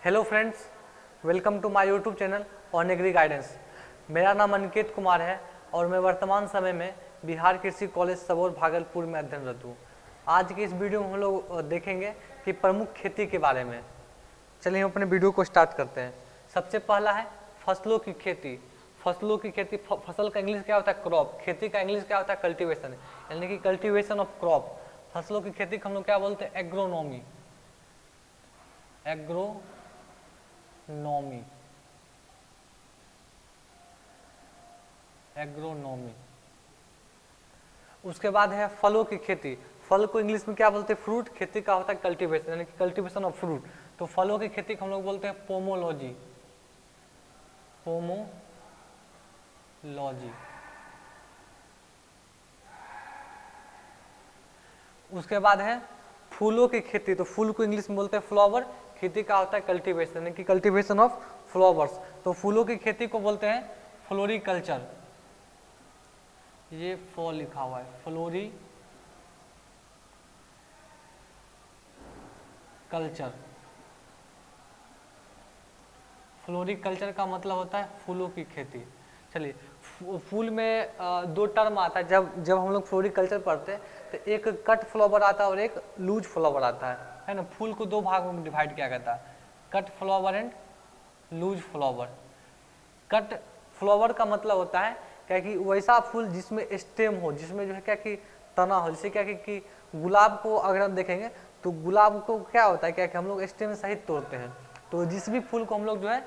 Hello friends, welcome to my YouTube channel on agri guidance. मेरा नाम अनिकेत कुमार है और मैं वर्तमान समय में बिहार कृषि कॉलेज सबौर भागलपुर में अध्ययनरत हूँ। आज की इस वीडियो में हम लोग देखेंगे कि प्रमुख खेती के बारे में। चलिए हम अपने वीडियो को स्टार्ट करते हैं। सबसे पहला है फसलों की खेती। फसलों की खेती, फसल का इंग्लिश क्या होता है? क्रॉप। खेती का इंग्लिश क्या होता है? कल्टीवेशन, यानी कि कल्टीवेशन ऑफ क्रॉप। फसलों की खेती को हम लोग क्या बोलते हैं? एग्रोनॉमी। एग्रोनॉमी। उसके बाद है फलों की खेती। फल को इंग्लिश में क्या बोलते हैं? फ्रूट। खेती का होता है कल्टीवेशन, यानी कि कल्टीवेशन ऑफ फ्रूट। तो फलों की खेती को हम लोग बोलते हैं पोमोलॉजी। उसके बाद है फूलों की खेती। तो फूल को इंग्लिश में बोलते हैं फ्लावर। खेती का होता है कल्टीवेशन, यानी कि कल्टीवेशन ऑफ फ्लावर्स। तो फूलों की खेती को बोलते हैं फ्लोरिकल्चर। ये फॉल लिखा हुआ है, फ्लोरिकल्चर। फ्लोरिकल्चर का मतलब होता है फूलों की खेती। चलिए, फूल में दो टर्म आता है जब जब हम लोग फ्लोरिकल्चर पढ़ते हैं। तो एक कट फ्लावर आता है और एक लूज फ्लावर आता है ना। फूल को दो भागों में डिवाइड किया जाता है, cut flower and loose flower. Cut flower का मतलब होता है क्या कि वैसा फूल जिसमें स्टेम हो, जिसमें जो है क्या कि तना हो। जैसे क्या कि गुलाब को अगर हम देखेंगे तो गुलाब को क्या होता है, क्या कि हम लोग स्टेम सहित तोड़ते हैं। तो जिस भी फूल को हम लोग जो है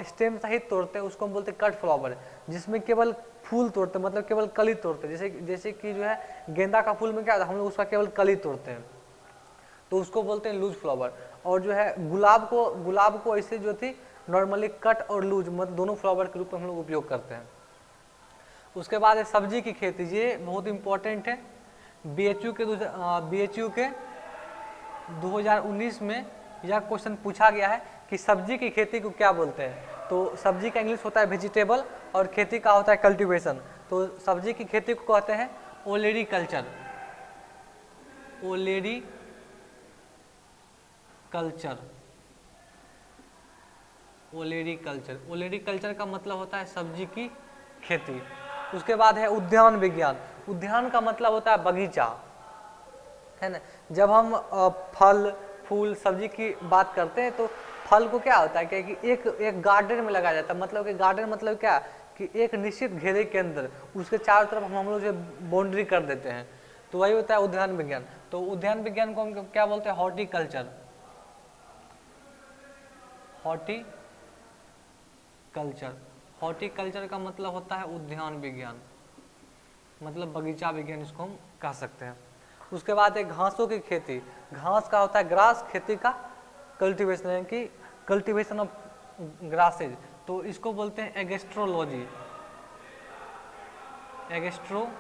स्टेम सहित तोड़ते हैं उसको हम बोलते हैं कट फ्लावर। जिसमें केवल फूल तोड़ते हैं, मतलब केवल कली तोड़ते हैं। जैसे कि जो है गेंदा का फूल में क्या होता है, हम लोग उसका केवल कली तोड़ते हैं, तो उसको बोलते हैं लूज फ्लावर। और जो है गुलाब को ऐसे जो थी नॉर्मली कट और लूज मतलब दोनों फ्लावर के रूप में हम लोग उपयोग करते हैं। उसके बाद है सब्जी की खेती। ये बहुत इंपॉर्टेंट है। बीएचयू के 2019 में यह क्वेश्चन पूछा गया है कि सब्जी की खेती को क्या बोलते हैं। तो सब्जी का इंग्लिश होता है वेजिटेबल और खेती का होता है कल्टीवेशन। तो सब्जी की खेती को कहते हैं ओलेरीकल्चर। ओलेरीकल्चर का मतलब होता है सब्जी की खेती। उसके बाद है उद्यान विज्ञान। उद्यान का मतलब होता है बगीचा, है ना। जब हम फल फूल सब्जी की बात करते हैं तो फल को क्या होता है कि एक गार्डन में लगाया जाता है। मतलब कि गार्डन मतलब क्या कि एक निश्चित घेरे के अंदर उसके चारों तरफ हम लोग जो बाउंड्री कर देते हैं, तो वही होता है उद्यान विज्ञान। तो उद्यान विज्ञान को हम क्या बोलते हैं? हॉर्टिकल्चर। हॉर्टिकल्चर का मतलब होता है उद्यान विज्ञान, मतलब बगीचा विज्ञान इसको हम कह सकते हैं। उसके बाद एक घासों की खेती। घास का होता है ग्रास। खेती का कल्टीवेशन, यानी कि कल्टीवेशन ऑफ ग्रासेज। तो इसको बोलते हैं एगेस्ट्रोलॉजी। एगेस्ट्रोलॉजी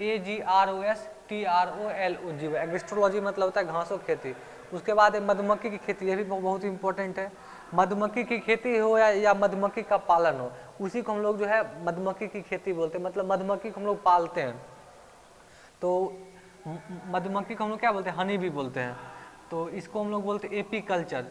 AGROSTROLOG। एगेस्ट्रोलॉजी मतलब होता है घासों की खेती। उसके बाद है मधुमक्खी की खेती। ये भी बहुत इंपॉर्टेंट है। मधुमक्खी की खेती हो या मधुमक्खी का पालन हो, उसी को हम लोग जो है मधुमक्खी की खेती बोलते हैं। मतलब मधुमक्खी को हम लोग पालते हैं, तो मधुमक्खी को हम लोग क्या बोलते हैं? हनी भी बोलते हैं। तो इसको हम लोग बोलते हैं एपीकल्चर।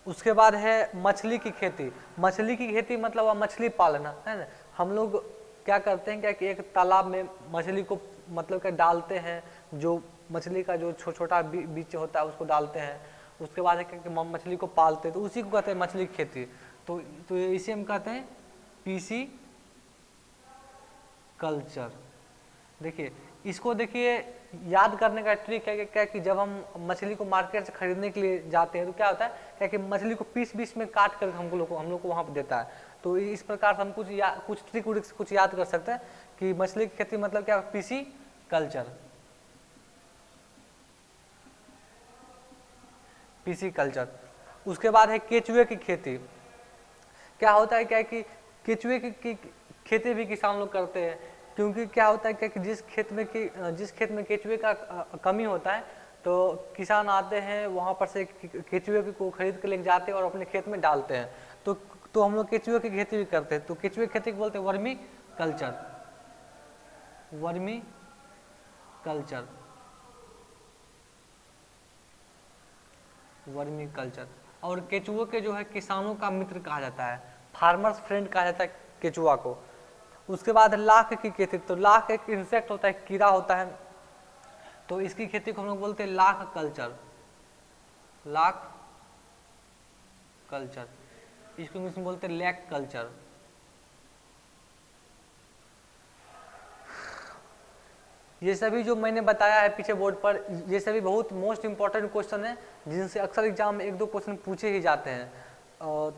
उसके बाद है मछली की खेती। मछली की खेती मतलब मछली पालना, है ना। हम लोग क्या करते हैं क्या कि एक तालाब में मछली को मतलब क्या डालते हैं, जो मछली का जो छोटा बीच होता है उसको डालते हैं। उसके बाद है कि मछली को पालते हैं, तो उसी को कहते हैं मछली की खेती। तो इसे हम कहते हैं पीसी कल्चर। देखिए इसको याद करने का ट्रिक है क्या कि जब हम मछली को मार्केट से खरीदने के लिए जाते हैं तो क्या होता है क्या कि मछली को पीस में काट कर हम लोग को वहाँ पर देता है। तो इस प्रकार से हम कुछ ट्रिक कुछ याद कर सकते हैं कि मछली की खेती मतलब क्या? PC culture. उसके बाद है केचुए की खेती। क्या होता है क्या कि केचुए की खेती भी किसान लोग करते हैं, क्योंकि क्या होता है क्या कि जिस खेत में केचुए का कमी होता है तो किसान आते हैं वहाँ पर से केचुए को खरीद के लेके जाते हैं और अपने खेत में डालते हैं। तो हम लोग केचुए की खेती भी करते हैं, तो केचुए की खेती को बोलते हैं vermi culture, vermi culture, vermi culture. और केचुओं के जो है किसानों का मित्र कहा जाता है, फार्मर्स फ्रेंड कहा जाता है केचुआ को। उसके बाद लाख की खेती, तो लाख एक इंसेक्ट होता है, कीड़ा होता है, तो इसकी खेती को हम लोग बोलते हैं लाख कल्चर, लाख कल्चर। इसको इंग्लिश में बोलते हैं लैक कल्चर। ये सभी जो मैंने बताया है पीछे बोर्ड पर, ये सभी बहुत मोस्ट इंपॉर्टेंट क्वेश्चन है जिनसे अक्सर एग्जाम में 1-2 क्वेश्चन पूछे ही जाते हैं।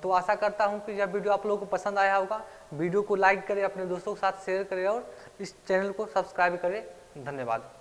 तो आशा करता हूँ कि यह वीडियो आप लोगों को पसंद आया होगा। वीडियो को लाइक करें, अपने दोस्तों के साथ शेयर करें और इस चैनल को सब्सक्राइब करें। धन्यवाद।